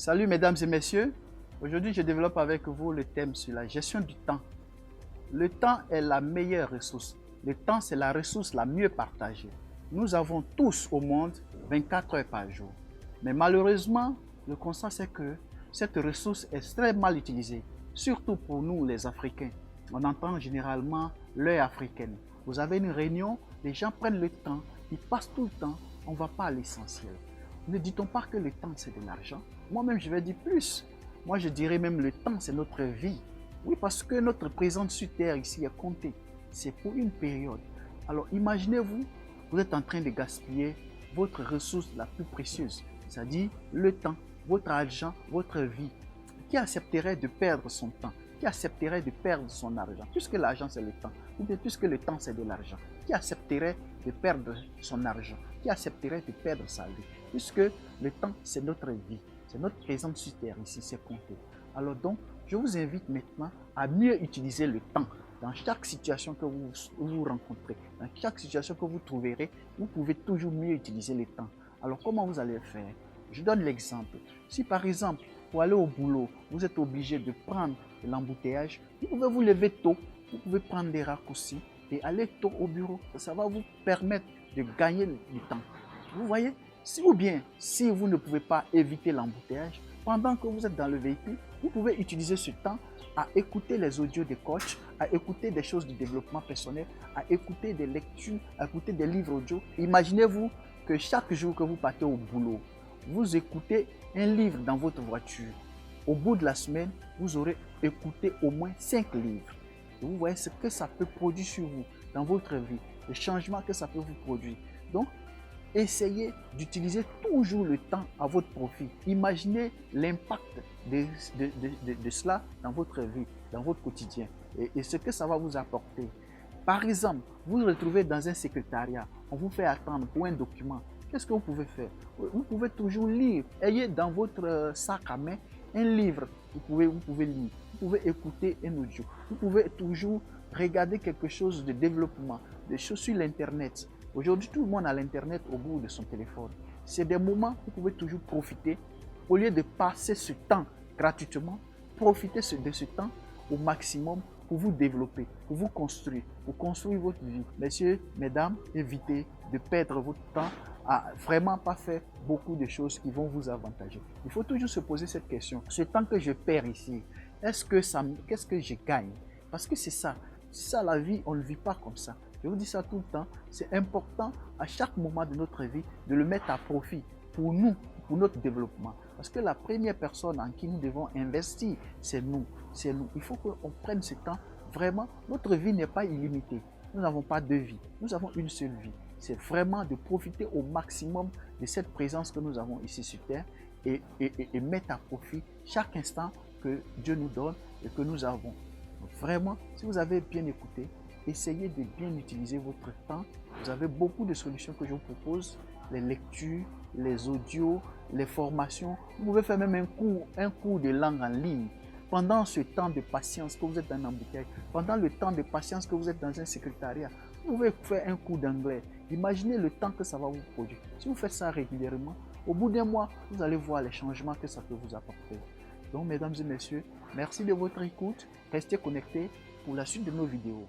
Salut mesdames et messieurs, aujourd'hui je développe avec vous le thème sur la gestion du temps. Le temps est la meilleure ressource. Le temps c'est la ressource la mieux partagée. Nous avons tous au monde 24 heures par jour. Mais malheureusement, le constat c'est que cette ressource est très mal utilisée, surtout pour nous les Africains. On entend généralement l'heure africaine. Vous avez une réunion, les gens prennent le temps, ils passent tout le temps, on ne va pas à l'essentiel. Ne dit-on pas que le temps c'est de l'argent? Moi-même je vais dire plus. Moi je dirais même le temps c'est notre vie. Oui, parce que notre présence sur terre ici est comptée. C'est pour une période. Alors imaginez-vous, vous êtes en train de gaspiller votre ressource la plus précieuse, c'est-à-dire le temps, votre argent, votre vie. Qui accepterait de perdre son temps? Qui accepterait de perdre son argent? Puisque l'argent c'est le temps, ou bien puisque le temps c'est de l'argent. Qui accepterait de perdre son argent? Qui accepterait de perdre sa vie? Puisque le temps c'est notre vie, c'est notre présence sur terre ici, c'est compté. Alors donc, je vous invite maintenant à mieux utiliser le temps. Dans chaque situation que vous rencontrez, dans chaque situation que vous trouverez, vous pouvez toujours mieux utiliser le temps. Alors comment vous allez faire? Je donne l'exemple. Si par exemple, pour aller au boulot, vous êtes obligé de prendre l'embouteillage, vous pouvez vous lever tôt, vous pouvez prendre des raccourcis et aller tôt au bureau. Ça va vous permettre de gagner du temps. Vous voyez? Ou bien, si vous ne pouvez pas éviter l'embouteillage, pendant que vous êtes dans le véhicule, vous pouvez utiliser ce temps à écouter les audios des coachs, à écouter des choses du développement personnel, à écouter des lectures, à écouter des livres audio. Imaginez-vous que chaque jour que vous partez au boulot, vous écoutez un livre dans votre voiture. Au bout de la semaine, vous aurez écouté au moins 5 livres. Et vous voyez ce que ça peut produire sur vous, dans votre vie, le changement que ça peut vous produire. Donc, essayez d'utiliser toujours le temps à votre profit. Imaginez l'impact de cela dans votre vie, dans votre quotidien et ce que ça va vous apporter. Par exemple, vous vous retrouvez dans un secrétariat, on vous fait attendre pour un document. Qu'est-ce que vous pouvez faire? Vous pouvez toujours lire. Ayez dans votre sac à main un livre. Vous pouvez lire. Vous pouvez écouter un audio. Vous pouvez toujours regarder quelque chose de développement, des choses sur l'Internet. Aujourd'hui, tout le monde a l'Internet au bout de son téléphone. C'est des moments où vous pouvez toujours profiter. Au lieu de passer ce temps gratuitement, profitez de ce temps au maximum pour vous développer, pour vous construire, pour construire votre vie. Messieurs, mesdames, évitez de perdre votre temps à vraiment pas faire beaucoup de choses qui vont vous avantager. Il faut toujours se poser cette question. Ce temps que je perds ici, qu'est-ce que je gagne? Parce que c'est ça la vie, on ne vit pas comme ça. Je vous dis ça tout le temps, c'est important à chaque moment de notre vie de le mettre à profit pour nous, pour notre développement. Parce que la première personne en qui nous devons investir, c'est nous. Il faut qu'on prenne ce temps. Vraiment, notre vie n'est pas illimitée. Nous n'avons pas deux vies, nous avons une seule vie. C'est vraiment de profiter au maximum de cette présence que nous avons ici sur Terre et mettre à profit chaque instant que Dieu nous donne et que nous avons. Donc vraiment, si vous avez bien écouté, essayez de bien utiliser votre temps. Vous avez beaucoup de solutions que je vous propose, les lectures, les audios, les formations. Vous pouvez faire même un cours de langue en ligne. Pendant ce temps de patience que vous êtes dans un embouteillage, pendant le temps de patience que vous êtes dans un secrétariat, vous pouvez faire un cours d'anglais. Imaginez le temps que ça va vous produire. Si vous faites ça régulièrement, au bout d'un mois, vous allez voir les changements que ça peut vous apporter. Donc, mesdames et messieurs, merci de votre écoute. Restez connectés pour la suite de nos vidéos.